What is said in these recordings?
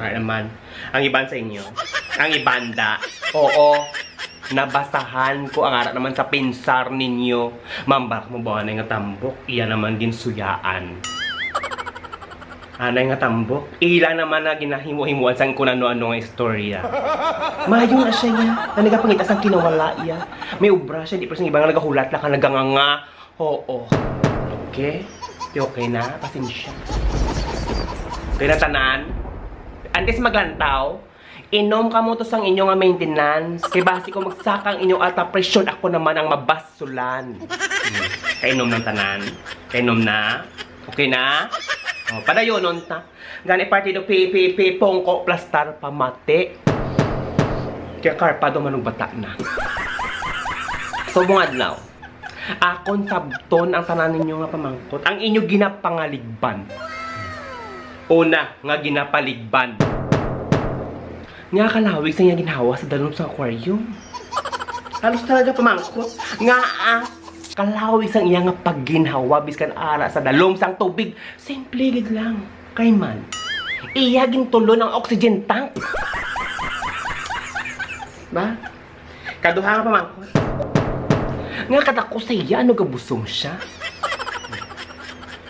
Ay naman, ang iban sa inyo, ang ibanda, oo, nabasahan ko ang ara naman sa pinsar ninyo. Mambak mo ba na nga tambok? Iya naman din suyaan. Anay nga tambok? Ila naman na ginahimo-himuan sang kung ano-ano nga istorya. Mayo na siya niya, na nagapangita sang kinawala iya. May ubra siya, di pa siyang ibang nagahulat lang ka naganganga. Oo. Okay? Okay na? Pasensya. Okay na tanan? Antes maglantaw, inom ka mo to sang inyo nga maintenance. Kay basi ko magsakang inyo alta presyon, ako naman ang mabasulan. Kainom ng tanan. Kainom na. Okay na? O, padayon nun ta. Gani partido PPP, pongko, plastar, pamate. Kaya karpado manong bata na. So mga adlaw, akon sabton ang tanan ninyo nga pamangkot. Ang inyo ginapangaligban. Una, nga ginapaligban. Nga kalawig sa niya ginawa sa dalom sa aquarium. Halos talaga pamangkot. Nga kalawig sa iya nga pagginhawa biskan ara sa dalom sang tubig. Simple gid lang. Kay man, iya gintulo ng oxygen tank. Ba? Kaduha nga pamangkot. Nga kadako sa iya, ano gabusong siya?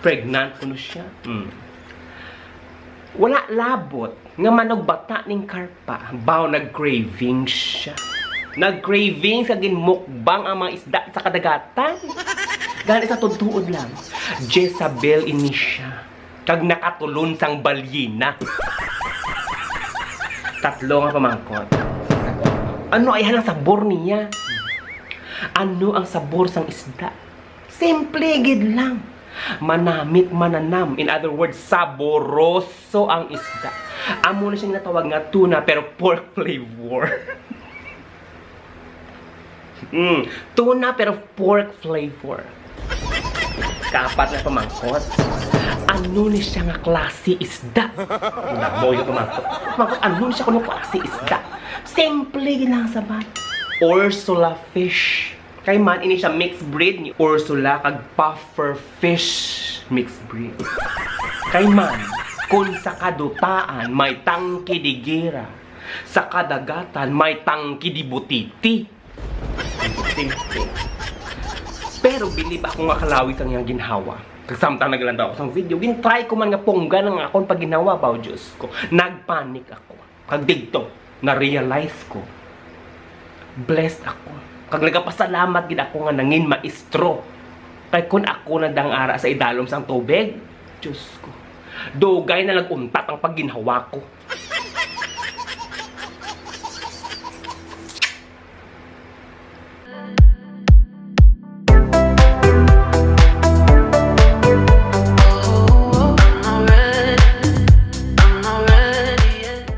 Pregnant kuno siya. Wala labot nga manog bata ning karpa. Baw nag-craving siya. Nag-craving sa ginmukbang ang mga isda sa kadagatan. Gani sa tutuod lang. Jezabel ini siya. Kag nakatulon sang balyina. Tatlo nga pamangkot. Ano ay hanang sabor niya? Ano ang sabor sang isda? Simple gid lang. Manamit, mananam. In other words, saboroso ang isda. Amo na siyang natawag nga tuna pero pork flavor. Tuna pero pork flavor. Kaapat na pamangkot. Ano ni siya nga klase isda? Naboy yung pamangkot. Pamangkot, ano ni siya kung klase isda? Simple lang sabat. Ursula fish. Kay man, ini siya mixed breed ni Ursula kag puffer fish mixed breed. Kay man, kung sa kadutaan may tangki di gira, sa kadagatan may tangki di butiti. Pero bilib ako nga kalawis ang iyang ginhawa. Kasamtang naglandaw ako sa video, gintry ko man nga pungga ng akong pag ginawa, bao Diyos ko. Nagpanik ako. Kag digto, na-realize ko. Blessed ako. Kag nagapasalamat gid ako nga nangin maestro. Kay kun ako na dang ara sa idalom sang tubig, Diyos ko. Dugay na naguntat ang pagginhawa ko.